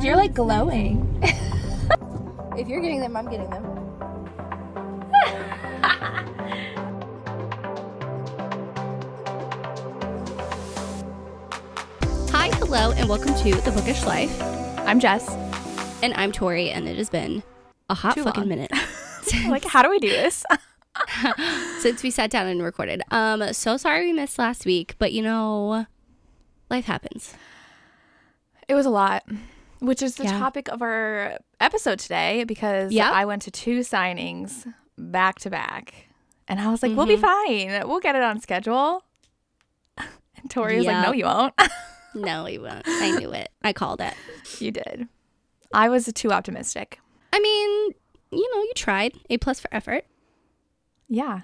You're like glowing. If you're getting them, I'm getting them. Hi, hello, and welcome to The Bookish Life. I'm Jess. And I'm Tori, and it has been a hot fucking minute. Like, how do we do this? Since we sat down and recorded. So sorry we missed last week, but you know, life happens. It was a lot, which is the topic of our episode today, because I went to 2 signings back to back, and I was like, we'll be fine. We'll get it on schedule. And Tori was like, no, you won't. No, we won't. I knew it. I called it. You did. I was too optimistic. I mean, you know, you tried. A+ for effort. Yeah.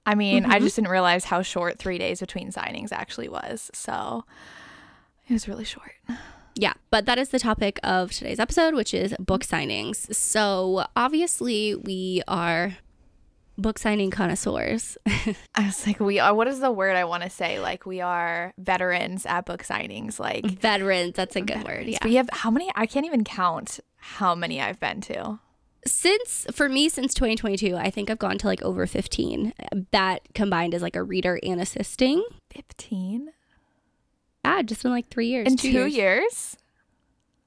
I mean, I just didn't realize how short 3 days between signings actually was. So it was really short. Yeah, but that is the topic of today's episode, which is book signings. So obviously we are book signing connoisseurs. I was like, we are, what is the word I want to say? Like, we are veterans at book signings. Like, veterans, that's a good word. Yeah. We have how many? I can't even count how many I've been to. Since 2022, I think I've gone to like over 15. That combined as like a reader and assisting. 15? Yeah, just in like 3 years. In 2 years?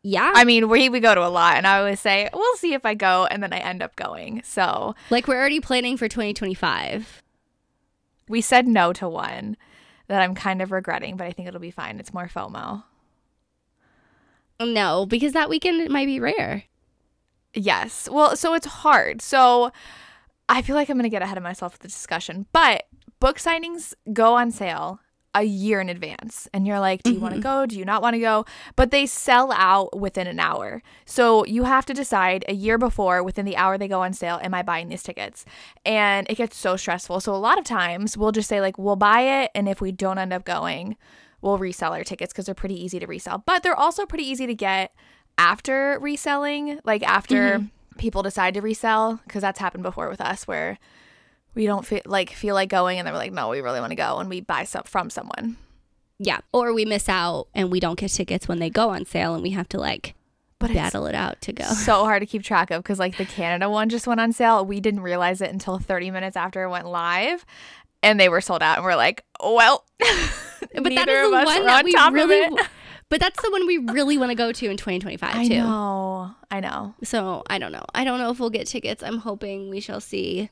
Yeah. I mean, we go to a lot, and I always say, we'll see if I go, and then I end up going. So, like, we're already planning for 2025. We said no to one that I'm kind of regretting, but I think it'll be fine. It's more FOMO. No, because that weekend it might be rare. Yes. Well, so it's hard. So I feel like I'm going to get ahead of myself with the discussion, but book signings go on sale a year in advance, and you're like, do you want to go? Do you not want to go? But they sell out within an hour. So you have to decide a year before, within the hour they go on sale, am I buying these tickets? And it gets so stressful. So a lot of times we'll just say, like, we'll buy it, and if we don't end up going, we'll resell our tickets, because they're pretty easy to resell. But they're also pretty easy to get after reselling, like after people decide to resell, because that's happened before with us, where we don't feel like going, and then we're like, no, we really want to go, and we buy stuff from someone. Yeah, or we miss out and we don't get tickets when they go on sale, and we have to like battle it out to go. So hard to keep track of, because like the Canada one just went on sale. We didn't realize it until 30 minutes after it went live, and they were sold out, and we're like, well, but that is the one that we really. But that's the one we really want to go to in 2025 too. I know. So I don't know. I don't know if we'll get tickets. I'm hoping we shall see.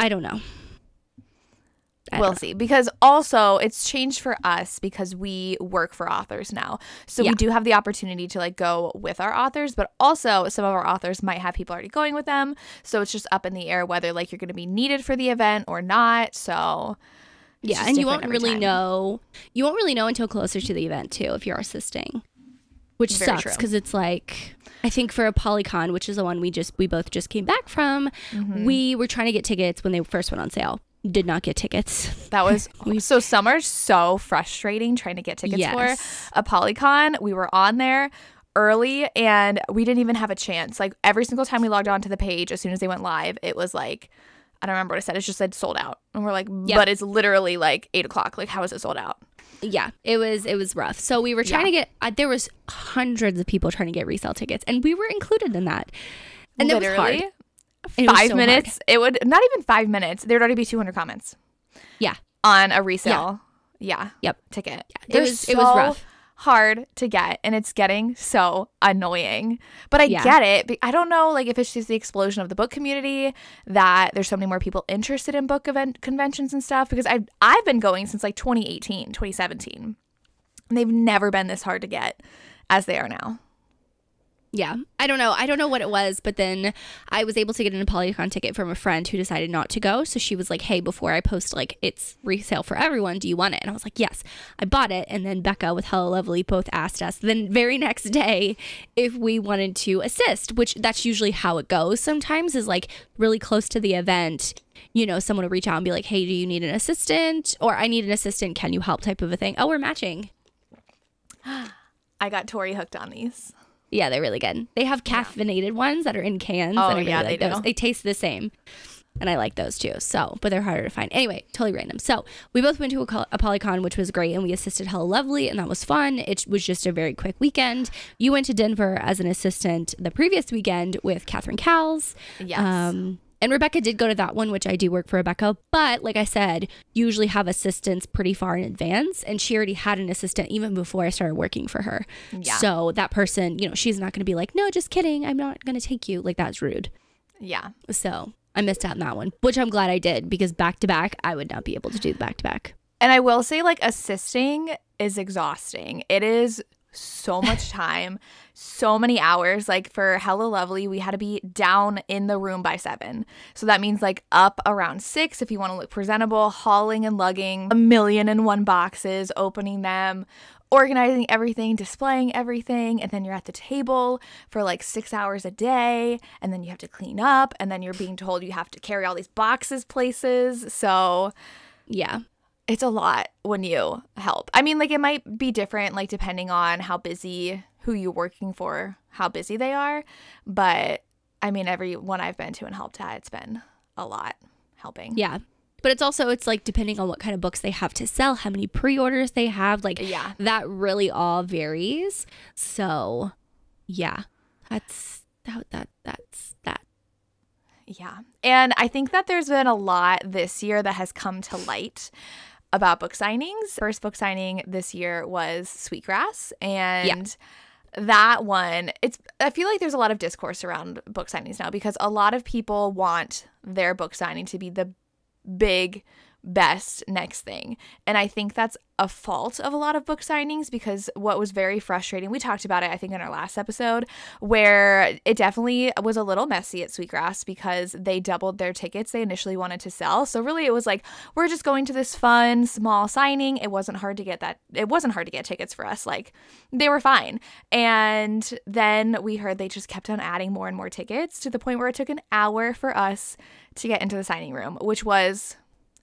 I don't know. We'll see. Because also it's changed for us because we work for authors now. So we do have the opportunity to like go with our authors, but also some of our authors might have people already going with them. So it's just up in the air whether like you're going to be needed for the event or not. So yeah, and you won't really know. You won't really know until closer to the event too if you're assisting, which sucks because it's like, I think for a Polycon, which is the one we both just came back from, we were trying to get tickets when they first went on sale. Did not get tickets. That was so summer's so frustrating trying to get tickets for a Polycon. We were on there early and we didn't even have a chance. Like every single time we logged on to the page, as soon as they went live, it was like, I don't remember what it said. It just said sold out. And we're like, but it's literally like 8 o'clock. Like, how is it sold out? Yeah, it was rough. So we were trying to get, there was hundreds of people trying to get resale tickets, and we were included in that. And literally, it was hard. 5 minutes. It would not even 5 minutes. There'd already be 200 comments. Yeah. On a resale. Yeah. Ticket. Yeah. It was rough. Hard to get, and it's getting so annoying, but I get it. I don't know, like, if it's just the explosion of the book community that there's so many more people interested in book event conventions and stuff, because I've been going since like 2017, and they've never been this hard to get as they are now. Yeah, I don't know what it was, but then I was able to get a Polycon ticket from a friend who decided not to go. So she was like, hey, before I post like it's resale for everyone, do you want it? And I was like, yes. I bought it. And then Becca with Hello Lovely both asked us then very next day if we wanted to assist, which that's usually how it goes sometimes, is like really close to the event, you know, someone will reach out and be like, hey, do you need an assistant? Or I need an assistant, can you help, type of a thing. Oh, we're matching. I got Tori hooked on these. Yeah, they're really good. They have caffeinated ones that are in cans. Oh, and I really yeah, like they those. do. They taste the same. And I like those too. So, but they're harder to find. Anyway, totally random. So we both went to a Polycon, which was great. And we assisted Hella Lovely. And that was fun. It was just a very quick weekend. You went to Denver as an assistant the previous weekend with Catherine Cowles. Yes. And Rebecca did go to that one, which I do work for Rebecca. But like I said, usually have assistants pretty far in advance. And she already had an assistant even before I started working for her. Yeah. So that person, you know, she's not going to be like, no, just kidding. I'm not going to take you. Like, that's rude. Yeah. So I missed out on that one, which I'm glad I did, because back to back, I would not be able to do the back to back. And I will say, like, assisting is exhausting. It is so much time, so many hours. Like for Hella Lovely, we had to be down in the room by 7. So that means like up around 6 if you want to look presentable, hauling and lugging 1,000,001 boxes, opening them, organizing everything, displaying everything, and then you're at the table for like 6 hours a day, and then you have to clean up, and then you're being told you have to carry all these boxes places. So yeah. It's a lot when you help. I mean, like, it might be different, like, depending on how busy, who you're working for, how busy they are. But, I mean, every one I've been to and helped at, it's been a lot helping. Yeah. But it's like depending on what kind of books they have to sell, how many pre-orders they have. Like, yeah, that really all varies. So, yeah, that's that. Yeah. And I think that there's been a lot this year that has come to light about book signings. First book signing this year was Sweetgrass, and that one, I feel like there's a lot of discourse around book signings now, because a lot of people want their book signing to be the big best next thing. And I think that's a fault of a lot of book signings, because what was very frustrating, we talked about it I think in our last episode, where it definitely was a little messy at Sweetgrass because they doubled their tickets they initially wanted to sell. So really it was like, we're just going to this fun small signing. It wasn't hard to get tickets for us. Like, they were fine. And then we heard they just kept on adding more and more tickets to the point where it took an hour for us to get into the signing room, which was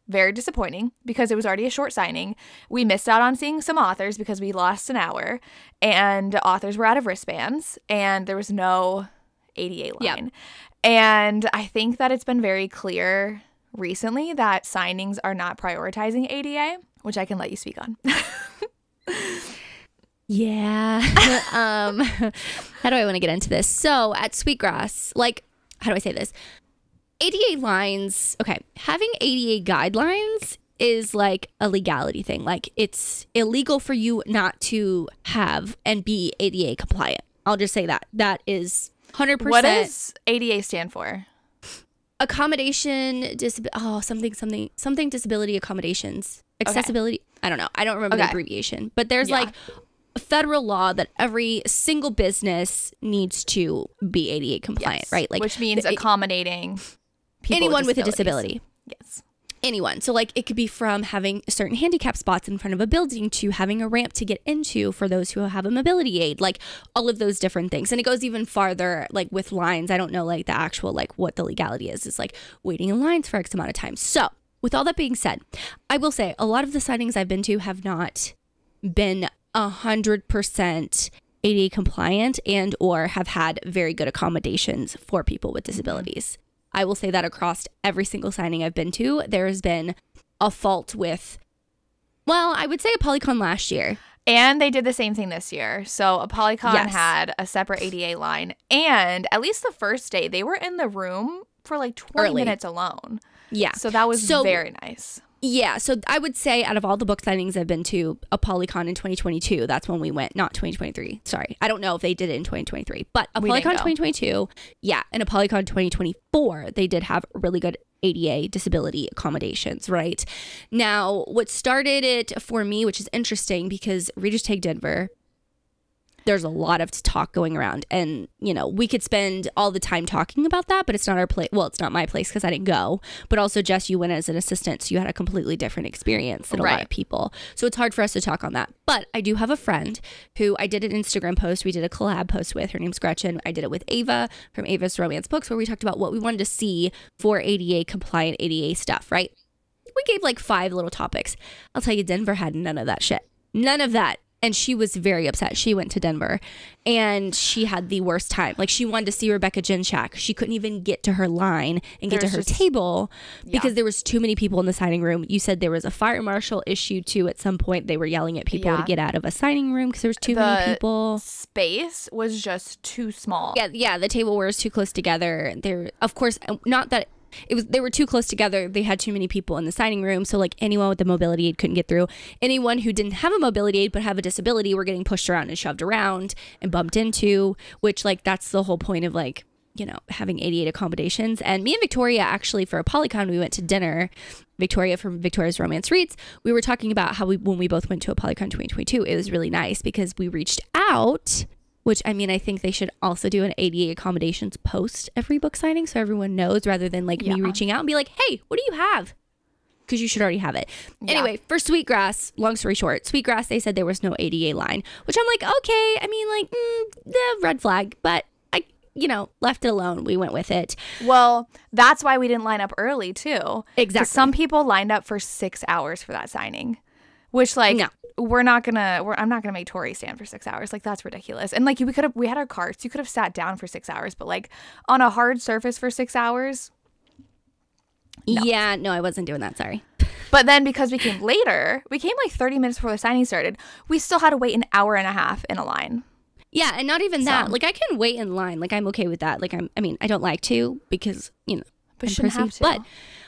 very disappointing because it was already a short signing. We missed out on seeing some authors because we lost an hour, and authors were out of wristbands, and there was no ADA line. Yep. And I think that it's been very clear recently that signings are not prioritizing ADA, which I can let you speak on. Yeah. How do I want to get into this? So at Sweetgrass, like, how do I say this? ADA lines, okay, having ADA guidelines is like a legality thing. Like, it's illegal for you not to have and be ADA compliant. I'll just say that. That is 100%. What does ADA stand for? Accommodation, something disability accommodations. Accessibility. Okay. I don't know. I don't remember the abbreviation. But there's like a federal law that every single business needs to be ADA compliant, right? Like, which means accommodating anyone with a disability. Yes. Anyone. So like, it could be from having certain handicap spots in front of a building to having a ramp to get into for those who have a mobility aid, like all of those different things. And it goes even farther, like with lines. I don't know like the actual, like what the legality is. It's like waiting in lines for X amount of time. So with all that being said, I will say a lot of the signings I've been to have not been 100% ADA compliant and or have had very good accommodations for people with disabilities. I will say that across every single signing I've been to, there has been a fault with, well, I would say a Polycon last year. And they did the same thing this year. So a Polycon had a separate ADA line. And at least the first day, they were in the room for like 20 minutes alone. Yeah. So that was very nice. Yeah. So I would say out of all the book signings I've been to, a Polycon in 2022, that's when we went, not 2023. Sorry. I don't know if they did it in 2023, but a Polycon 2022, and a Polycon 2024, they did have really good ADA disability accommodations, right? Now, what started it for me, which is interesting because Readers Take Denver, there's a lot of talk going around, and you know, we could spend all the time talking about that, but it's not our place. Well, it's not my place because I didn't go, but also Jess, you went as an assistant, so you had a completely different experience than a lot of people, so it's hard for us to talk on that. But I do have a friend who I did an Instagram post, we did a collab post with. Her name's Gretchen. I did it with Ava from Ava's Romance Books, where we talked about what we wanted to see for ADA compliant ADA stuff, right? We gave like 5 little topics. I'll tell you, Denver had none of that shit. None of that. And she was very upset. She went to Denver and she had the worst time. Like, she wanted to see Rebecca Jinchak. She couldn't even get to her line and get to her table because there was too many people in the signing room. You said there was a fire marshal issue too. At some point, they were yelling at people to get out of a signing room because there was too many people. Space was just too small. Yeah. The table was too close together. There, of course, not that. They were too close together. They had too many people in the signing room. So like anyone with a mobility aid couldn't get through. Anyone who didn't have a mobility aid but have a disability were getting pushed around and shoved around and bumped into, which like that's the whole point of like, you know, having ADA accommodations. And me and Victoria actually for a Polycon, we went to dinner. Victoria from Victoria's Romance Reads. We were talking about how when we both went to a Polycon 2022, it was really nice because we reached out. Which, I mean, I think they should also do an ADA accommodations post every book signing so everyone knows rather than like me reaching out and be like, hey, what do you have? Because you should already have it. Yeah. Anyway, for Sweetgrass, long story short, Sweetgrass, they said there was no ADA line, which I'm like, okay. I mean, like, the red flag, but I, you know, left it alone. We went with it. Well, that's why we didn't line up early, too. Exactly. Some people lined up for 6 hours for that signing, which, like, no. I'm not gonna make Tori stand for 6 hours. Like, that's ridiculous. And like, we had our carts. You could have sat down for 6 hours, but like on a hard surface for 6 hours. No. Yeah, no, I wasn't doing that. Sorry. But then because we came later, we came like 30 minutes before the signing started. We still had to wait an hour and a half in a line. Yeah, and not even that. Like, I can wait in line. Like, I'm okay with that. Like, I mean, I don't like to because, you know, but shouldn't have to. But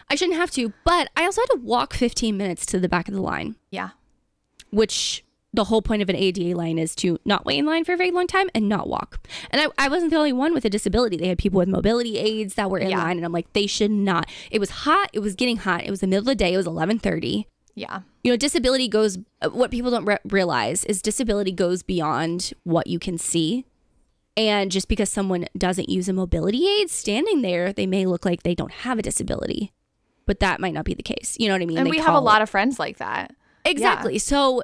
I shouldn't have to. But I also had to walk 15 minutes to the back of the line. Yeah. Which the whole point of an ADA line is to not wait in line for a very long time and not walk. And I wasn't the only one with a disability. They had people with mobility aids that were in line. And I'm like, they should not. It was hot. It was getting hot. It was the middle of the day. It was 11:30. Yeah. You know, disability goes, what people don't realize is disability goes beyond what you can see. And just because someone doesn't use a mobility aid standing there, they may look like they don't have a disability. But that might not be the case. You know what I mean? And we have a lot of friends like that. Exactly. Yeah. So,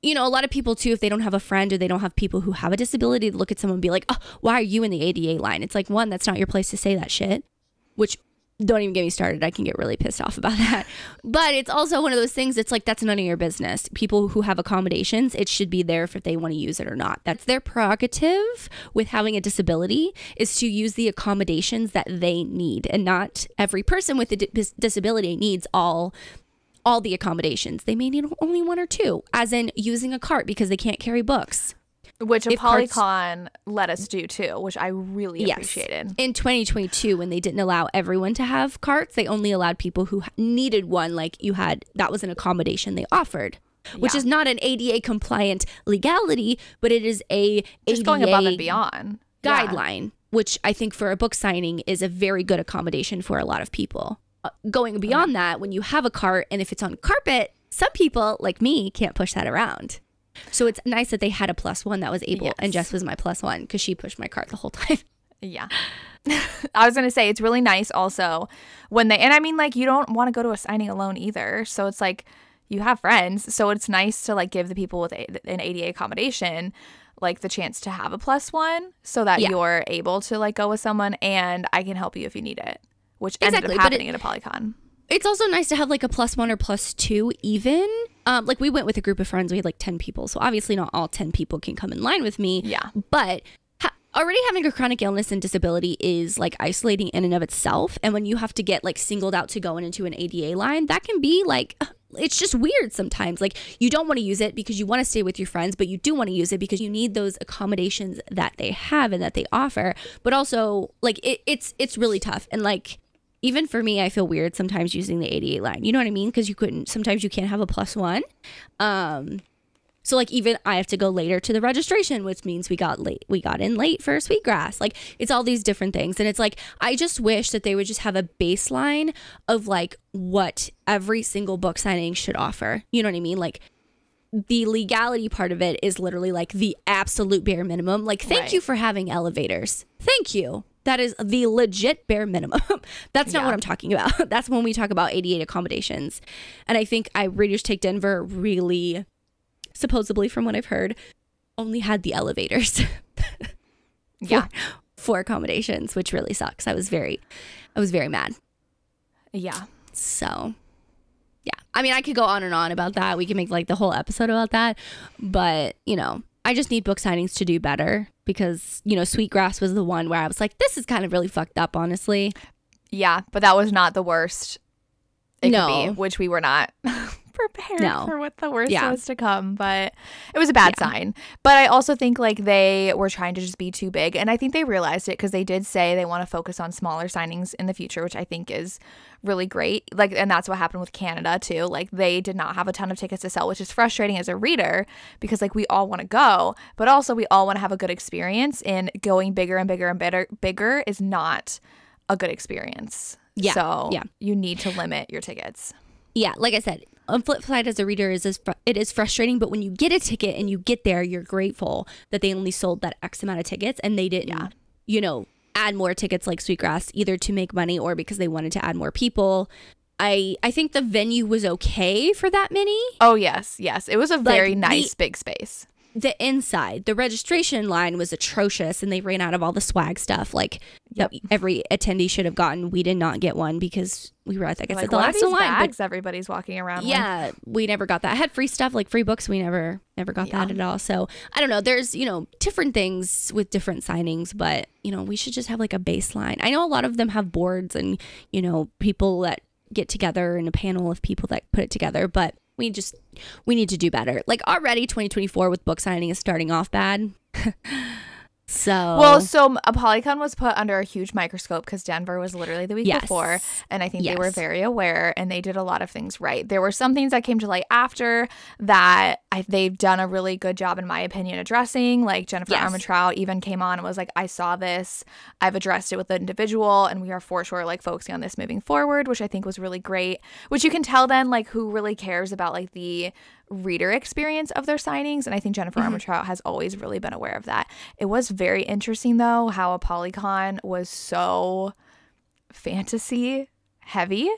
you know, a lot of people too, if they don't have a friend or they don't have people who have a disability, look at someone and be like, oh, why are you in the ADA line? It's like, one, that's not your place to say that shit, which don't even get me started. I can get really pissed off about that. But it's also one of those things that's like, that's none of your business. People who have accommodations, it should be there if they want to use it or not. That's their prerogative with having a disability, is to use the accommodations that they need. And not every person with a disability needs all the accommodations. They may need only one or two, as in using a cart because they can't carry books. Which a Polycon let us do too, which I really appreciated. In 2022, when they didn't allow everyone to have carts, they only allowed people who needed one, like you had. That was an accommodation they offered, which is not an ADA compliant legality, but it is a just ADA going above and beyond guideline, which I think for a book signing is a very good accommodation for a lot of people. Going beyond that, when you have a cart and if it's on carpet, some people like me can't push that around. So it's nice that they had a +1 that was able, and Jess was my +1 because she pushed my cart the whole time. Yeah. I was going to say, it's really nice also when and I mean, like, you don't want to go to a signing alone either. So it's like, you have friends. So it's nice to like give the people with an ADA accommodation like the chance to have a +1 so that you're able to like go with someone and I can help you if you need it, which ended up happening at a Polycon. It's also nice to have like a +1 or +2 even. Like we went with a group of friends. We had like 10 people. So obviously not all 10 people can come in line with me. Yeah. But already having a chronic illness and disability is like isolating in and of itself. And when you have to get like singled out to go into an ADA line, that can be like, it's just weird sometimes. Like you don't want to use it because you want to stay with your friends, but you do want to use it because you need those accommodations that they have and that they offer. But also like it's really tough. And like, even for me, I feel weird sometimes using the ADA line. You know what I mean? Because sometimes you can't have a +1. So like even I have to go later to the registration, which means we got in late for Sweetgrass. Like it's all these different things. And it's like, I just wish that they would just have a baseline of like what every single book signing should offer. You know what I mean? Like the legality part of it is literally like the absolute bare minimum. Like, thank you for having elevators. Thank you. That is the legit bare minimum. That's not what I'm talking about. That's when we talk about ADA accommodations. And I think Readers Take Denver really, supposedly from what I've heard, only had the elevators for accommodations, which really sucks. I was very mad. Yeah. So Yeah. I mean, I could go on and on about that. We can make like the whole episode about that. But, you know, I just need book signings to do better because, you know, Sweetgrass was the one where I was like, this is kind of really fucked up, honestly. Yeah, but that was not the worst it No. could be, which we were not prepared No. for what the worst Yeah. was to come. But it was a bad sign. But I also think like they were trying to just be too big. And I think they realized it because they did say they want to focus on smaller signings in the future, which I think is really great. Like, and that's what happened with Canada too. Like they did not have a ton of tickets to sell, which is frustrating as a reader because like we all want to go, but also we all want to have a good experience, and going bigger and bigger and bigger is not a good experience. Yeah. So Yeah. you need to limit your tickets. Yeah. Like I said, on flip side as a reader it is frustrating, but when you get a ticket and you get there, you're grateful that they only sold that X amount of tickets and they didn't, you know, add more tickets like Sweetgrass either to make money or because they wanted to add more people. I think the venue was okay for that many. Oh, yes. It was a very Like, nice big space. The inside, the registration line was atrocious and they ran out of all the swag stuff like that every attendee should have gotten. We did not get one because we were at the last in line. Bags everybody's walking around with? We never got that. I had free stuff like free books. We never got that at all. So I don't know. There's, you know, different things with different signings, but you know, we should just have like a baseline. I know a lot of them have boards and, you know, people that get together in a panel of people that put it together, but we need to do better. Like already 2024 with book signing is starting off bad. So Polycon was put under a huge microscope because Denver was literally the week before, and I think they were very aware and they did a lot of things right. There were some things that came to light after that they've done a really good job, in my opinion, addressing. Like Jennifer Armentrout even came on and was like, I saw this, I've addressed it with the individual, and we are for sure like focusing on this moving forward, which I think was really great. Which you can tell then like who really cares about like the reader experience of their signings, and I think Jennifer Armentrout has always really been aware of that. It was very interesting though how a Polycon was so fantasy heavy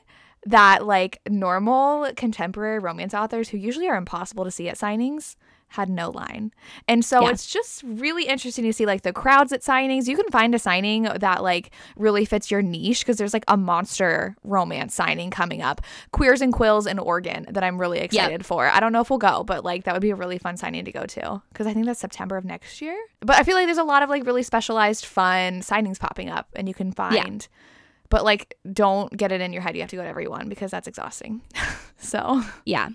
that like normal contemporary romance authors who usually are impossible to see at signings had no line. And so it's just really interesting to see like the crowds at signings. You can find a signing that like really fits your niche because there's like a monster romance signing coming up, Queers and Quills in Oregon, that I'm really excited for. I don't know if we'll go, but like that would be a really fun signing to go to because I think that's September of next year. But I feel like there's a lot of like really specialized fun signings popping up and you can find. But like don't get it in your head you have to go to every one because that's exhausting. So yeah,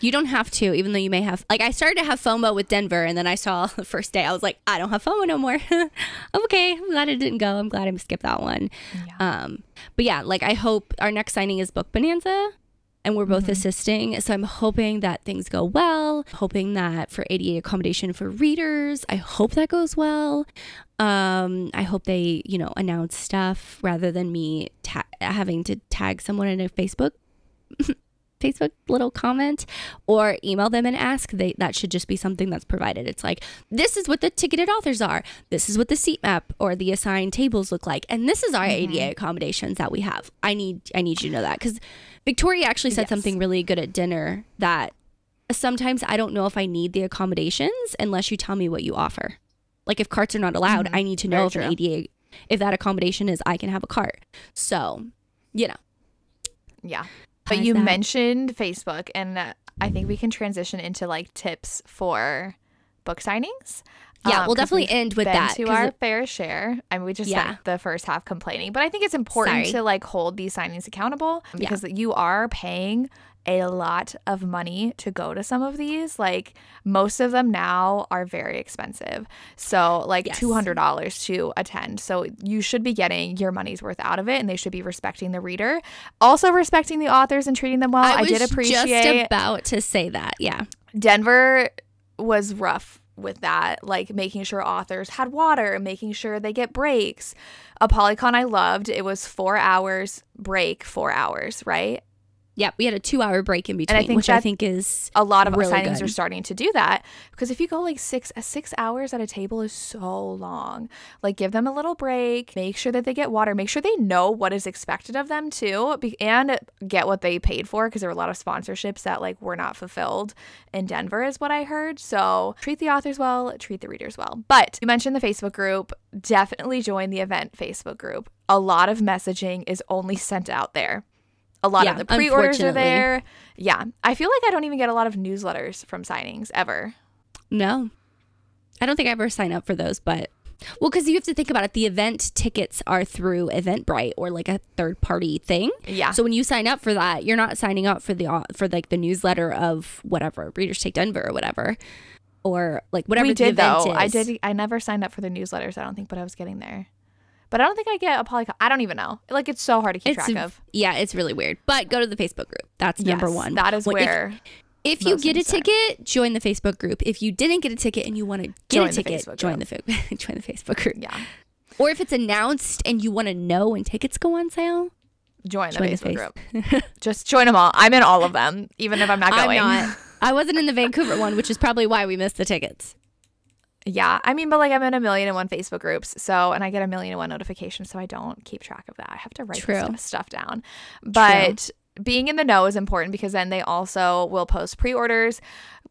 you don't have to, even though you may have. Like I started to have FOMO with Denver, and then I saw the first day I was like, I don't have FOMO no more. I'm okay. I'm glad it didn't go. I'm glad I skipped that one. But yeah, like I hope our next signing is Book Bonanza, and we're both assisting, so I'm hoping that things go well, hoping that for ADA accommodation for readers, I hope that goes well. I hope they, you know, announce stuff rather than me having to tag someone in a Facebook little comment or email them and ask. That should just be something that's provided. It's like, this is what the ticketed authors are, this is what the seat map or the assigned tables look like, and this is our ADA accommodations that we have. I need you to know that, because Victoria actually said something really good at dinner, that sometimes I don't know if I need the accommodations unless you tell me what you offer. Like if carts are not allowed, I need to know if an ADA, if that accommodation is I can have a cart. So, you know. Yeah. But you mentioned Facebook, and I think we can transition into like tips for book signings. Yeah, we'll definitely end with that. To our fair share. I mean, we just spent the first half complaining, but I think it's important to like hold these signings accountable because you are paying a lot of money to go to some of these. Like most of them now are very expensive. So like $200 to attend. So you should be getting your money's worth out of it, and they should be respecting the reader. Also respecting the authors and treating them well. I did appreciate. Just about to say that. Yeah. Denver was rough with that, like making sure authors had water, making sure they get breaks. A Polycon I loved. It was 4 hours break, 4 hours, right? Yeah, we had a 2-hour break in between, which I think is a lot of really signings good. Are starting to do that, because if you go like 6 hours at a table is so long. Like give them a little break, make sure that they get water, make sure they know what is expected of them too, and get what they paid for, because there were a lot of sponsorships that like were not fulfilled in Denver is what I heard. So treat the authors well, treat the readers well. But you mentioned the Facebook group. Definitely join the event Facebook group. A lot of messaging is only sent out there. A lot of the pre-orders are unfortunately. there. Yeah. I feel like I don't even get a lot of newsletters from signings ever. No, I don't think I ever sign up for those, but well, because you have to think about it. The event tickets are through Eventbrite or like a third party thing. Yeah. So when you sign up for that, you're not signing up for like the newsletter of whatever Readers Take Denver or whatever, or like whatever We the did, event though. is. I never signed up for the newsletters, I don't think, but I was getting there. But I don't think I get a Polycon. I don't even know. Like, it's so hard to keep track of. Yeah, it's really weird. But go to the Facebook group. That's number one. That is Well, where. If you get a ticket, join the Facebook group. If you didn't get a ticket and you want to get a ticket, join the Facebook group. Yeah. Or if it's announced and you want to know when tickets go on sale, join the Facebook group. Just join them all. I'm in all of them, even if I'm not going. I'm not. I wasn't in the Vancouver one, which is probably why we missed the tickets. Yeah. I mean, but like I'm in 1,000,001 Facebook groups. So, and I get 1,000,001 notifications. So I don't keep track of that. I have to write this stuff down. But being in the know is important because then they also will post pre-orders.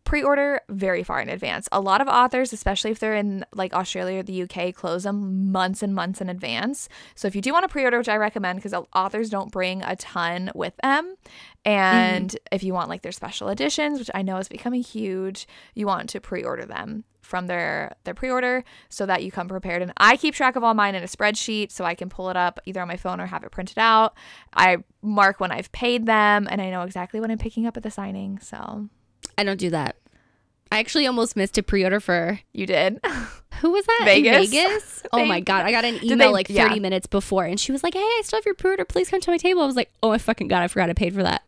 Pre-order very far in advance. A lot of authors, especially if they're in like Australia or the UK, close them months and months in advance. So if you do want to pre-order, which I recommend because authors don't bring a ton with them, and if you want like their special editions, which I know is becoming huge, you want to pre-order them from their pre-order so that you come prepared. And I keep track of all mine in a spreadsheet so I can pull it up either on my phone or have it printed out. I mark when I've paid them and I know exactly when I'm picking up at the signing. So I don't do that. I actually almost missed a pre-order for... You did? Who was that? Vegas? In Vegas? Oh my God. I got an email 30 minutes before and she was like, hey, I still have your pre-order. Please come to my table. I was like, oh my fucking God, I forgot I paid for that.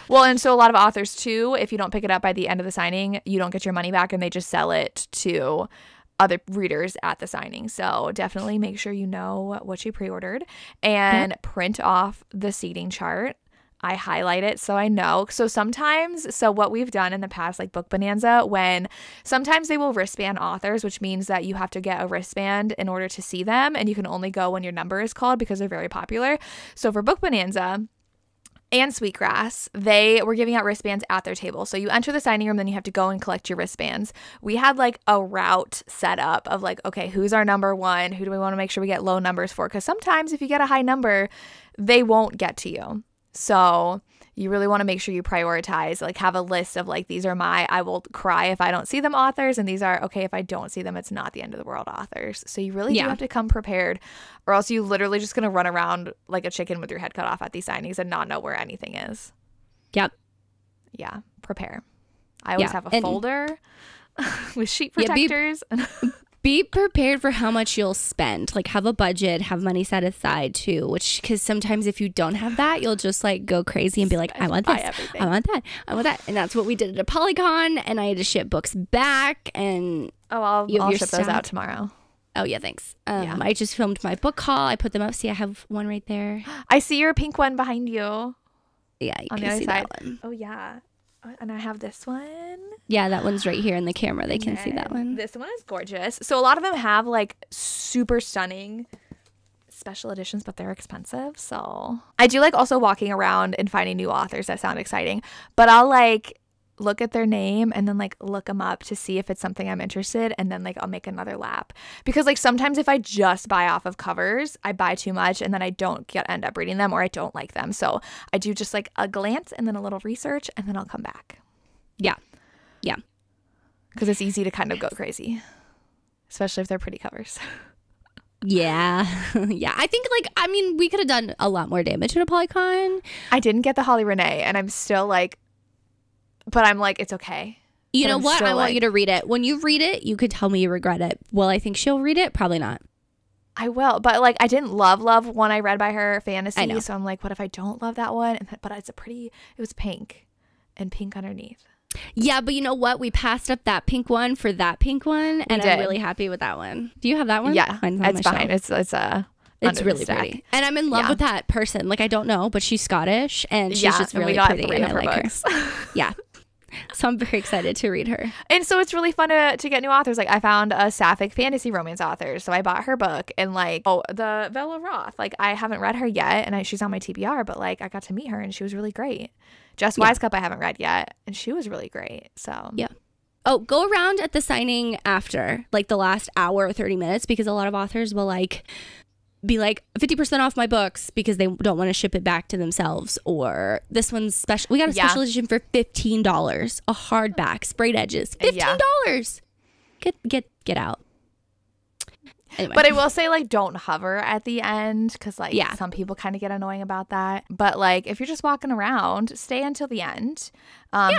Well, and so a lot of authors too, if you don't pick it up by the end of the signing, you don't get your money back and they just sell it to other readers at the signing. So definitely make sure you know what you pre-ordered and print off the seating chart. I highlight it so I know. So what we've done in the past, like Book Bonanza, when sometimes they will wristband authors, which means that you have to get a wristband in order to see them and you can only go when your number is called because they're very popular. So for Book Bonanza and Sweetgrass, they were giving out wristbands at their table. So you enter the signing room, then you have to go and collect your wristbands. We had like a route set up of like, okay, who's our number one? Who do we want to make sure we get low numbers for? Because sometimes if you get a high number, they won't get to you. So you really want to make sure you prioritize, like have a list of like, these are I will cry if I don't see them authors. And these are, okay, if I don't see them, it's not the end of the world authors. So you really do have to come prepared or else you literally just going to run around like a chicken with your head cut off at these signings and not know where anything is. Yep. Yeah. Prepare. I always have a folder with sheet protectors. Be prepared for how much you'll spend. Like have a budget, have money set aside too, because sometimes if you don't have that, you'll just like go crazy and be like, I want this, I want that, I want that. And that's what we did at a Polycon and I had to ship books back and I'll ship those out tomorrow. Oh yeah, thanks. I just filmed my book haul. I put them up. See, I have one right there. I see your pink one behind you. Yeah, you can see that one. Oh yeah. And I have this one. Yeah, that one's right here in the camera. They can see that one. This one is gorgeous. So a lot of them have like super stunning special editions, but they're expensive. So I do like also walking around and finding new authors that sound exciting. But I'll like look at their name and then like look them up to see if it's something I'm interested, and then like I'll make another lap, because like sometimes if I just buy off of covers, I buy too much and then I don't end up reading them or I don't like them. So I do just like a glance and then a little research and then I'll come back. Yeah because it's easy to kind of go crazy, especially if they're pretty covers. Yeah I think we could have done a lot more damage at a Polycon. I didn't get the Holly Renee and I'm still like, but I'm like, it's okay. You know what? I want you to read it. When you read it, you could tell me you regret it. Will I think she'll read it? Probably not. I will. But like, I didn't love one I read by her, Fantasy. I know. So I'm like, what if I don't love that one? But it was pink and pink underneath. Yeah, but you know what? We passed up that pink one for that pink one. And I'm really happy with that one. Do you have that one? Yeah, it's fine. It's really pretty. And I'm in love with that person. Like, I don't know, but she's Scottish and she's just really pretty. And I like her. Yeah. So I'm very excited to read her. And so it's really fun to get new authors. Like I found a sapphic fantasy romance author. So I bought her book and like, the Bella Roth. Like I haven't read her yet and she's on my TBR, but like I got to meet her and she was really great. Jess Wisecup I haven't read yet and she was really great. So yeah. Oh, go around at the signing after, like the last hour or 30 minutes, because a lot of authors will like be like 50% off my books because they don't want to ship it back to themselves, or this one's special. We got a special edition for $15, a hardback, sprayed edges, $15. Get out. Anyway. But I will say, like, don't hover at the end because, like, some people kind of get annoying about that. But, like, if you're just walking around, stay until the end.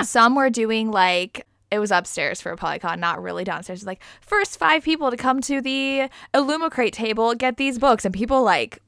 Some were doing, like, it was upstairs for a Polycon, not really downstairs. It's like, first 5 people to come to the Illumicrate table get these books. And people, like,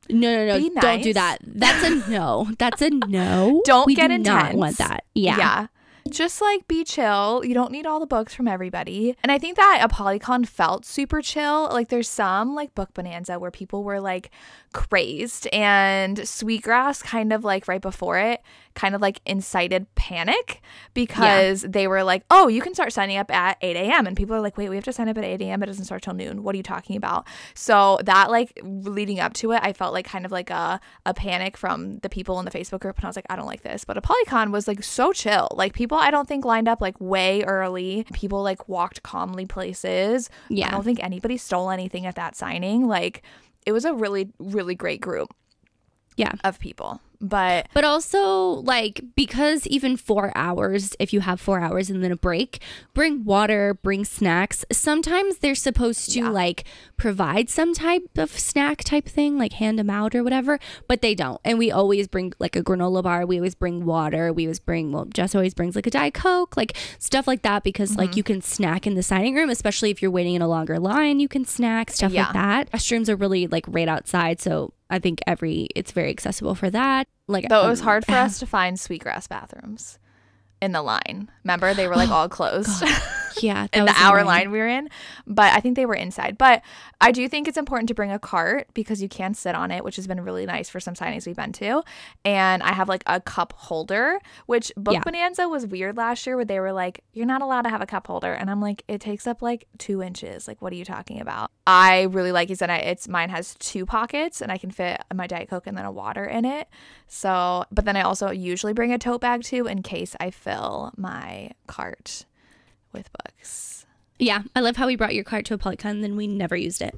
no, be nice. Don't do that. That's a no. That's a no. Don't we get do intense. not want that. Yeah. Just like be chill. You don't need all the books from everybody. And I think that a Polycon felt super chill. Like there's some like Book Bonanza where people were like crazed, and Sweetgrass kind of like right before it kind of like incited panic because they were like, oh, you can start signing up at 8 a.m. And people are like, wait, we have to sign up at 8 a.m. It doesn't start till noon. What are you talking about? So that like leading up to it, I felt like kind of like a panic from the people in the Facebook group. And I was like, I don't like this. But a Polycon was like so chill. Like people, I don't think lined up like way early. People like walked calmly places. I don't think anybody stole anything at that signing. Like it was a really, really great group of people. But also like, because even 4 hours, if you have 4 hours and then a break, bring water, bring snacks. Sometimes they're supposed to like provide some type of snack type thing, like hand them out or whatever, but they don't. And we always bring like a granola bar. We always bring water. We always bring, well, Jess always brings like a Diet Coke, like stuff like that, because like you can snack in the signing room, especially if you're waiting in a longer line, you can snack, stuff like that. Restrooms are really like right outside. So I think it's very accessible for that. Like, though it was hard for us to find Sweetgrass bathrooms in the line. Remember, they were like all closed. Yeah, in the hour line we were in, but I think they were inside. But I do think it's important to bring a cart because you can sit on it, which has been really nice for some signings we've been to. And I have like a cup holder, which Book Bonanza was weird last year where they were like, you're not allowed to have a cup holder, and I'm like, it takes up like 2 inches. Like, what are you talking about? I really like it. It's mine has 2 pockets and I can fit my Diet Coke and then a water in it. So, but then I also usually bring a tote bag too in case I fill my cart with books. Yeah, I love how we brought your cart to a Polycon and then we never used it.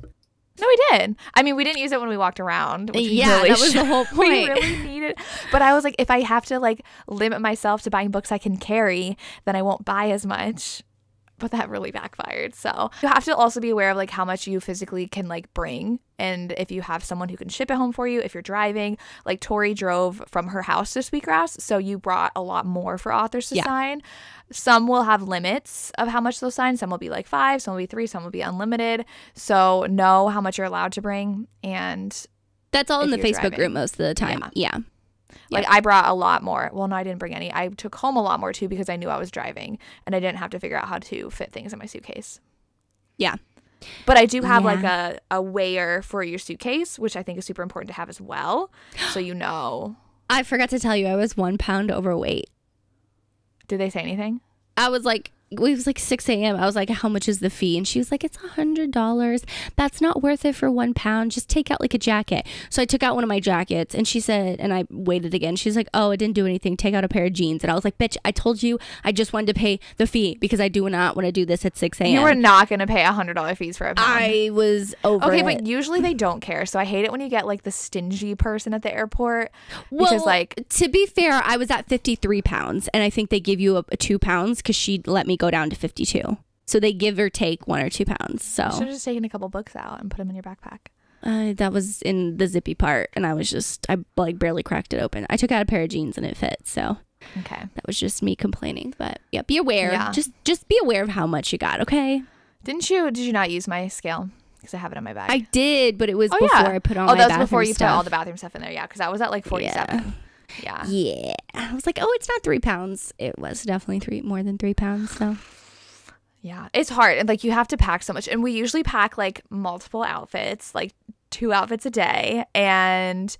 No, we did. I mean, we didn't use it when we walked around. Which that was the whole point. We really needed. But I was like, if I have to like limit myself to buying books I can carry, then I won't buy as much. But that really backfired. So you have to also be aware of like how much you physically can like bring. And if you have someone who can ship it home for you, if you're driving, like Tori drove from her house to Sweetgrass. So you brought a lot more for authors to sign. Some will have limits of how much they'll sign. Some will be like 5, some will be 3, some will be unlimited. So know how much you're allowed to bring. And that's all in the Facebook group most of the time. Yeah. Like I brought a lot more. Well, no, I didn't bring any. I took home a lot more too because I knew I was driving and I didn't have to figure out how to fit things in my suitcase. Yeah. But I do have like a weigher for your suitcase, which I think is super important to have as well. So you know. I forgot to tell you, I was 1 pound overweight. Did they say anything? I was like, it was like 6 a.m. I was like, how much is the fee? And she was like, it's $100. That's not worth it for 1 pound. Just take out like a jacket. So I took out one of my jackets and she said, and I waited again. She's like, oh, it didn't do anything. Take out a pair of jeans. And I was like, bitch, I told you I just wanted to pay the fee because I do not want to do this at 6 a.m. You were not going to pay $100 fees for a pound. I was over it. But usually they don't care. So I hate it when you get like the stingy person at the airport. Because like, to be fair, I was at 53 pounds and I think they give you a 2 pounds because she let me go down to 52. So they give or take 1 or 2 pounds. So you should have just taken a couple books out and put them in your backpack. That was in the zippy part and I like barely cracked it open. I took out a pair of jeans and it fit. So okay, that was just me complaining. But yeah, be aware. Yeah. Just be aware of how much you got. Okay. Did you not use my scale? Because I have it in my bag. I did, but it was before I put all my bathroom stuff. Oh, that was before you put all the bathroom stuff in there. Yeah, because I was at like 47. Yeah. I was like, oh, it's not 3 pounds. It was definitely more than 3 pounds. So yeah, it's hard. And like you have to pack so much. And we usually pack like multiple outfits, like 2 outfits a day, and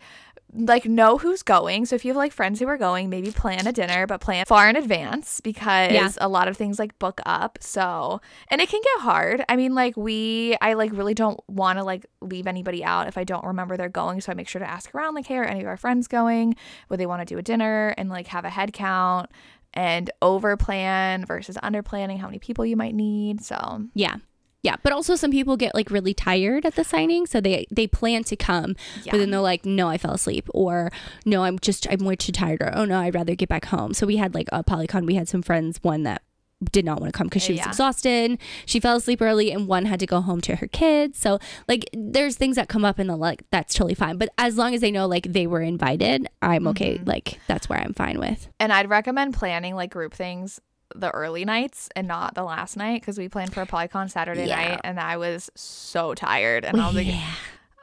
like know who's going. So if you have like friends who are going, maybe plan a dinner, but plan far in advance because a lot of things like book up. So, and it can get hard. I mean, like I like really don't want to like leave anybody out if I don't remember they're going. So I make sure to ask around like, hey, are any of our friends going? Would they want to do a dinner and like have a head count and over plan versus under planning how many people you might need. So yeah, Yeah, but also some people get like really tired at the signing, so they plan to come, but then they're like, no, I fell asleep, or no, I'm way too tired, or oh no, I'd rather get back home. So we had like a Polycon, we had some friends, one that did not want to come because she was exhausted, she fell asleep early, and one had to go home to her kids. So like there's things that come up and like that's totally fine, but as long as they know like they were invited, I'm okay. Like that's where I'm fine with. And I'd recommend planning like group things the early nights and not the last night, because we planned for a Polycon Saturday night and I was so tired, and I was like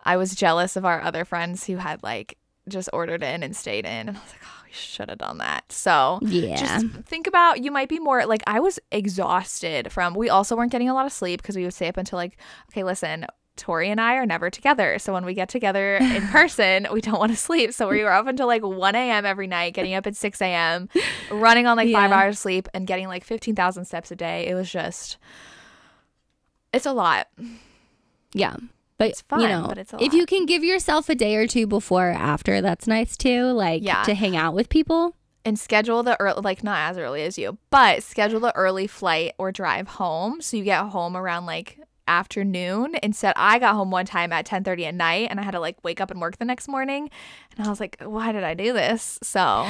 I was jealous of our other friends who had like just ordered in and stayed in, and I was like, oh, we should have done that. So just think about, you might be more like, I was exhausted from, we also weren't getting a lot of sleep because we would stay up until like, okay, listen, Tori and I are never together, so when we get together in person we don't want to sleep, so we were up until like 1 a.m. every night, getting up at 6 a.m., running on like 5 hours of sleep and getting like 15,000 steps a day. It was just, it's a lot. But it's fun, but it's a lot. If you can give yourself a day or two before or after, that's nice too, like to hang out with people. And schedule the early, like not as early as you, but schedule the early flight or drive home, so you get home around like afternoon. Instead, I got home one time at 10:30 at night, and I had to like wake up and work the next morning, and I was like, why did I do this? So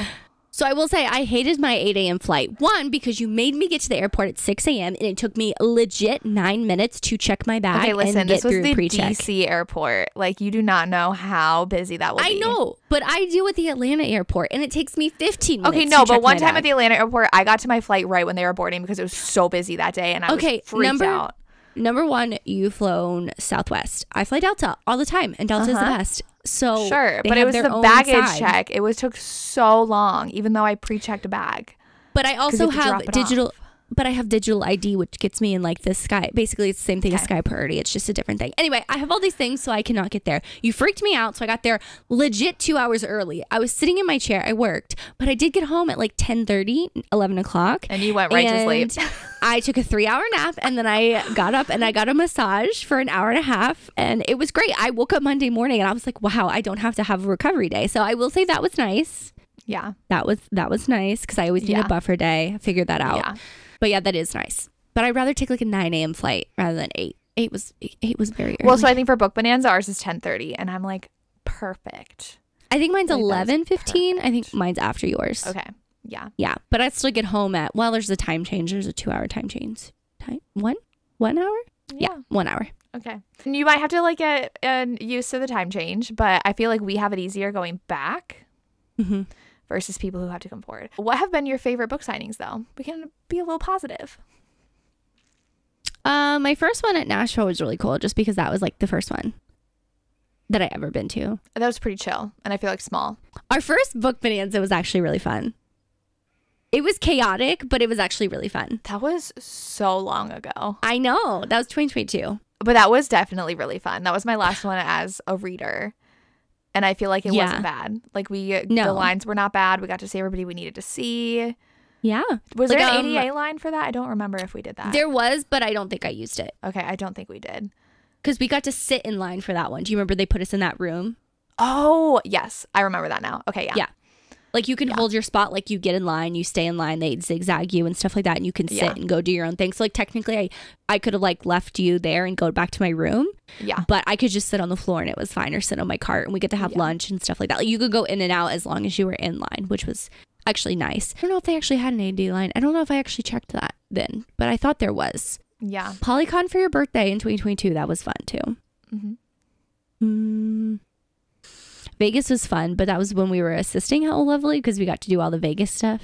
I will say I hated my 8 a.m. flight. One, because you made me get to the airport at 6 a.m. and it took me legit 9 minutes to check my bag. Okay, listen, and get this was through the pre-check. DC airport. Like, you do not know how busy that will be. I know, but I deal with the Atlanta airport, and it takes me 15 minutes. Okay, no, but one time at the Atlanta airport, I got to my flight right when they were boarding because it was so busy that day, and I was freaked out. Number one, you've flown Southwest. I fly Delta all the time, and Delta is the best. So sure, but it was the baggage check. It took so long, even though I pre-checked a bag. But I also have digital. But I have digital ID, which gets me in like the Sky. Basically, it's the same thing as Sky Priority. It's just a different thing. Anyway, I have all these things, so I cannot get there. You freaked me out, so I got there legit 2 hours early. I was sitting in my chair. I worked, but I did get home at like 10:30, 11 o'clock. And you went right to sleep. I took a 3-hour nap, and then I got up and I got a massage for an hour and a half, and it was great. I woke up Monday morning, and I was like, wow, I don't have to have a recovery day. So I will say that was nice. Yeah. That was nice, because I always need a buffer day. I figured that out. Yeah. But yeah, that is nice. But I'd rather take like a 9 a.m. flight rather than 8. 8 was very early. Well, so I think for Book Bonanza, ours is 10:30, and I'm like, perfect. I think mine's 11:15. I think mine's after yours. Okay. Yeah. Yeah, but I still get home at, well, there's a time change. There's a 2-hour time change. 1 hour? Yeah, 1 hour. Okay. And you might have to like get used to the time change, but I feel like we have it easier going back. Mm-hmm. Versus people who have to come forward. What have been your favorite book signings, though? We can be a little positive. My first one at Nashville was really cool, just because that was like the first one that I ever been to. That was pretty chill, and I feel like small. Our first Book Bonanza was actually really fun. It was chaotic, but it was actually really fun. That was so long ago. I know. That was 2022. But that was definitely really fun. That was my last one as a reader. And I feel like it wasn't bad. Like the lines were not bad. We got to see everybody we needed to see. Yeah. Was there an ADA line for that? I don't remember if we did that. There was, but I don't think I used it. Okay, I don't think we did. Because we got to sit in line for that one. Do you remember they put us in that room? Oh, yes. I remember that now. Okay, yeah. Yeah. Like you can hold your spot, like you get in line, you stay in line, they zigzag you and stuff like that, and you can sit and go do your own thing. So like technically I could have like left you there and go back to my room. Yeah. But I could just sit on the floor and it was fine, or sit on my cart, and we get to have lunch and stuff like that. Like you could go in and out as long as you were in line, which was actually nice. I don't know if they actually had an AD line. I don't know if I actually checked that then, but I thought there was. Yeah. Polycon for your birthday in 2022, that was fun too. Mm-hmm. Vegas was fun, but that was when we were assisting at Old Lovely, because we got to do all the Vegas stuff.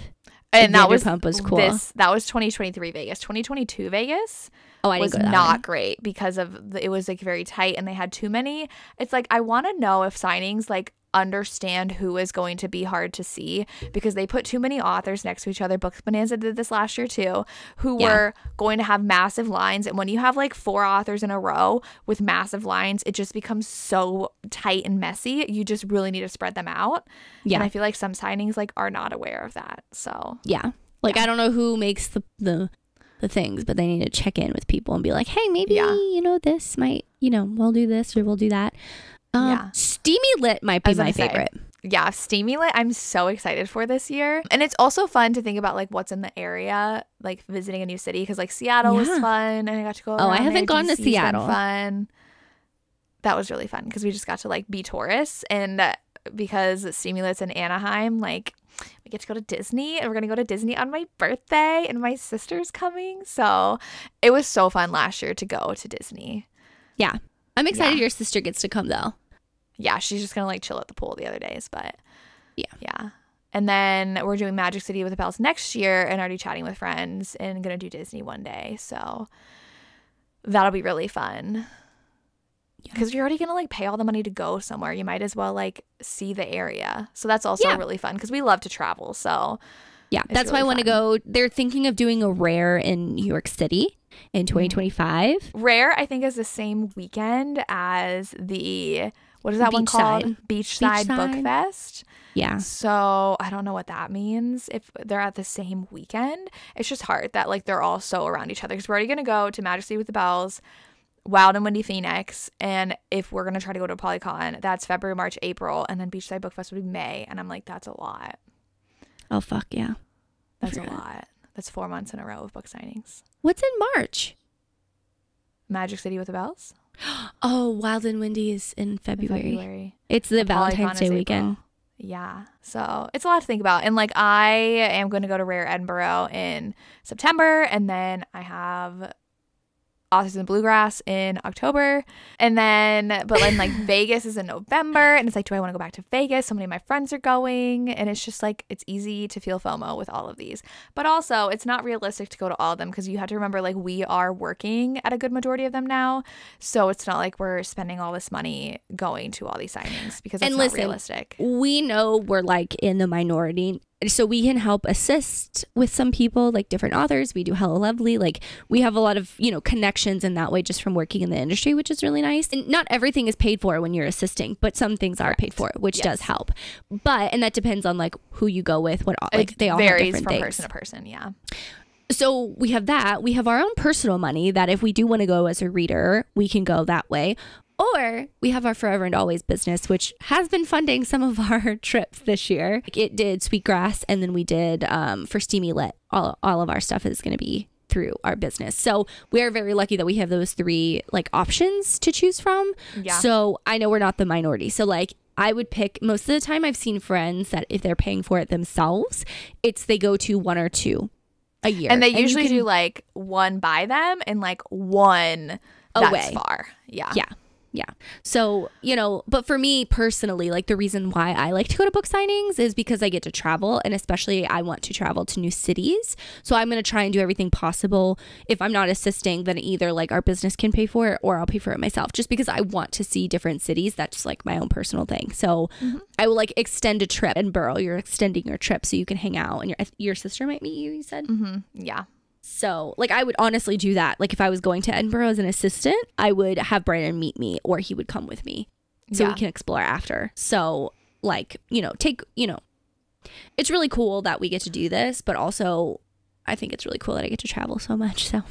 And that was cool. That was 2023 Vegas. 2022 Vegas was not great because of it was like very tight, and they had too many. It's like, I want to know if signings like understand who is going to be hard to see, because they put too many authors next to each other. Books Bonanza did this last year too, who were going to have massive lines, and when you have like 4 authors in a row with massive lines, it just becomes so tight and messy. You just really need to spread them out. And I feel like some signings like are not aware of that. So I don't know who makes the things, but they need to check in with people and be like, hey, maybe this might, we'll do this or we'll do that. Steamy Lit might be my favorite. yeah, Steamy Lit, I'm so excited for this year. And it's also fun to think about like what's in the area, like visiting a new city, because like Seattle was fun and I got to go around I haven't gone to DC's Seattle. been fun. That was really fun because we just got to like be tourists, and because Steamy Lit's in Anaheim, like we get to go to Disney, and we're gonna go to Disney on my birthday, and my sister's coming, so it was so fun last year to go to Disney. Yeah, I'm excited your sister gets to come though. Yeah, she's just gonna like chill at the pool the other days, but yeah. And then we're doing Magic City with the Pals next year, and already chatting with friends, and gonna do Disney one day, so that'll be really fun. Because you're already gonna like pay all the money to go somewhere, you might as well like see the area. So that's also really fun because we love to travel. So yeah, that's really why I want to go. They're thinking of doing a Rare in New York City in 2025. Rare, I think, is the same weekend as the, what is that one called? Beachside Book Fest. Yeah. So I don't know what that means if they're at the same weekend. It's just hard that like they're all so around each other, because we're already gonna go to Magic City with the Bells, Wild and Windy Phoenix, and if we're gonna try to go to Polycon, that's February, March, April, and then Beachside Book Fest would be May, and I'm like, that's a lot. Oh fuck yeah, that's a lot. That's 4 months in a row of book signings. What's in March? Magic City with the Bells. Oh, Wild and Windy is in February. It's the Valentine's Day weekend. Yeah, so it's a lot to think about. And like I am going to go to Rare Edinburgh in September, and then I have Authors in Bluegrass in October, and then but then like Vegas is in November, and it's like, do I want to go back to Vegas? So many of my friends are going, and it's just like it's easy to feel FOMO with all of these, but also it's not realistic to go to all of them, because you have to remember like we are working at a good majority of them now, so it's not like we're spending all this money going to all these signings, because it's not realistic. We know we're like in the minority, so we can help assist with some people, like different authors. We do Hella Lovely. Like we have a lot of, connections in that way just from working in the industry, which is really nice. And not everything is paid for when you're assisting, but some things are paid for, which does help. And that depends on like who you go with, what like they all varies have different from things. Person to person. Yeah. So we have that. We have our own personal money that if we do want to go as a reader, we can go that way. Or we have our Forever and Always business, which has been funding some of our trips this year. It did Sweetgrass, and then we did for Steamy Lit. All of our stuff is going to be through our business. So we are very lucky that we have those three like options to choose from. Yeah. So I know we're not the minority. So like I would pick, most of the time I've seen friends that if they're paying for it themselves, they go to one or two a year. And they usually do like one by them and like one that's far. Yeah. Yeah. Yeah. So, but for me personally, like the reason why I like to go to book signings is because I get to travel, and especially I want to travel to new cities. So I'm going to try and do everything possible. If I'm not assisting, then either like our business can pay for it or I'll pay for it myself, just because I want to see different cities. That's like my own personal thing. So I will like extend a trip. And Burrow, you're extending your trip so you can hang out, and your sister might meet you said? Yeah. So, like, I would honestly do that. Like, if I was going to Edinburgh as an assistant, I would have Brandon meet me, or he would come with me so we can explore after. So, like, it's really cool that we get to do this, but also I think it's really cool that I get to travel so much. So,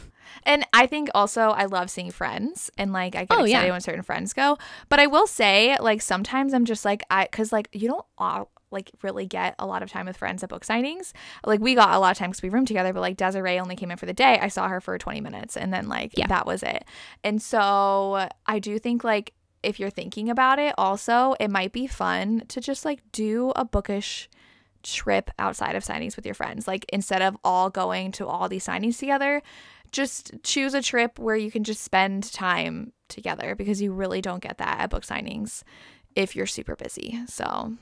and I think also I love seeing friends, and like I get excited when certain friends go. But I will say, like, sometimes I'm just like, because like you don't like really get a lot of time with friends at book signings. Like we got a lot of time because we roomed together, but like Desiree only came in for the day. I saw her for 20 minutes and then like that was it. And so I do think like if you're thinking about it also, it might be fun to just like do a bookish trip outside of signings with your friends. Like instead of all going to all these signings together, just choose a trip where you can just spend time together, because you really don't get that at book signings if you're super busy. So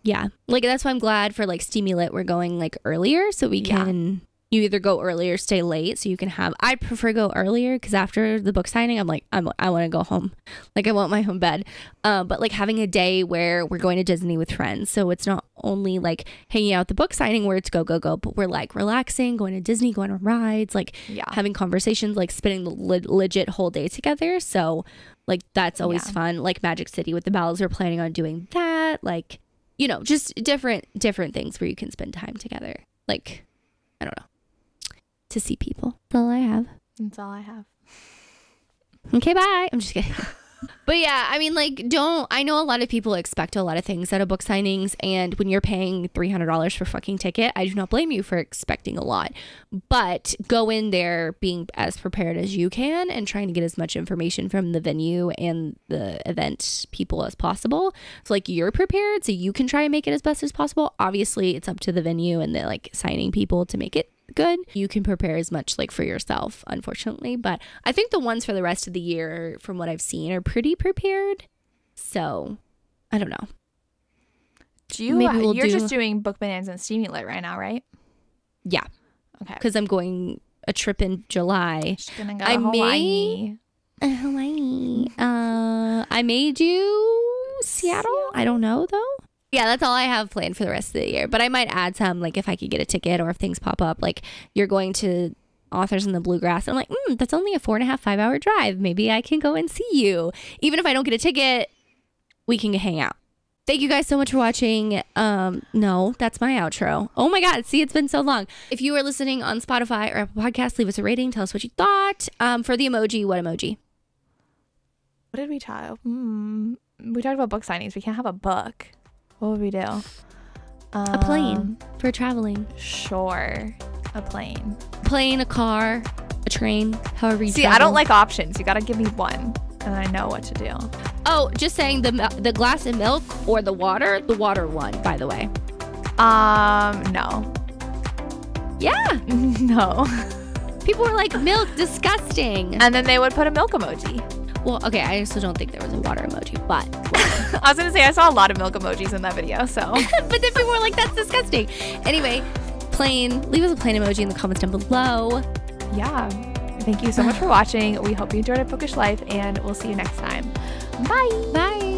yeah, like that's why I'm glad for like Steamy Lit we're going like earlier, so we can you either go early or stay late, so you can have, I prefer go earlier because after the book signing I'm like I want to go home, like I want my home bed, but like having a day where we're going to Disney with friends, so it's not only like hanging out at the book signing where it's go, but we're like relaxing, going to Disney, going on rides, like having conversations, like spending the legit whole day together. So like that's always fun. Like Magic City with the Bells, we're planning on doing that, like just different things where you can spend time together. Like, I don't know. To see people. That's all I have. That's all I have. Okay, bye. I'm just kidding. But yeah, I mean, like, I know a lot of people expect a lot of things out of book signings, and when you're paying $300 for a fucking ticket, I do not blame you for expecting a lot. But go in there being as prepared as you can and trying to get as much information from the venue and the event people as possible. So like you're prepared so you can try and make it as best as possible. Obviously, it's up to the venue and the like signing people to make it good. You can prepare as much like for yourself, unfortunately, but I think the ones for the rest of the year from what I've seen are pretty prepared. So I don't know. You're just doing Book Bonanza and Steamy Lit right now, right? Yeah. Okay. Because I'm going a trip in July. Just gonna go to Hawaii. Hawaii. I may do Seattle. I don't know though. Yeah, that's all I have planned for the rest of the year. But I might add some, like if I could get a ticket or if things pop up, like you're going to Authors in the Bluegrass. I'm like, that's only a 4.5, 5-hour drive. Maybe I can go and see you. Even if I don't get a ticket, we can hang out. Thank you guys so much for watching. No, that's my outro. Oh my God. See, it's been so long. If you are listening on Spotify or Apple Podcasts, leave us a rating. Tell us what you thought. For the emoji, what emoji? What did we talk? We talked about book signings. We can't have a book. What would we do? A plane for traveling. Sure. A plane. Plane, a car, a train, however you See, travel. I don't like options. You got to give me one and I know what to do. Oh, just saying the glass of milk or the water one, by the way. No. Yeah. No. People were like, milk, disgusting. And then they would put a milk emoji. Well, okay, I also don't think there was a water emoji, but I was gonna say I saw a lot of milk emojis in that video, so but then people were like, that's disgusting. Anyway, plane, leave us a plane emoji in the comments down below. Yeah. Thank you so much for watching. We hope you enjoyed our Bookish Life and we'll see you next time. Bye. Bye.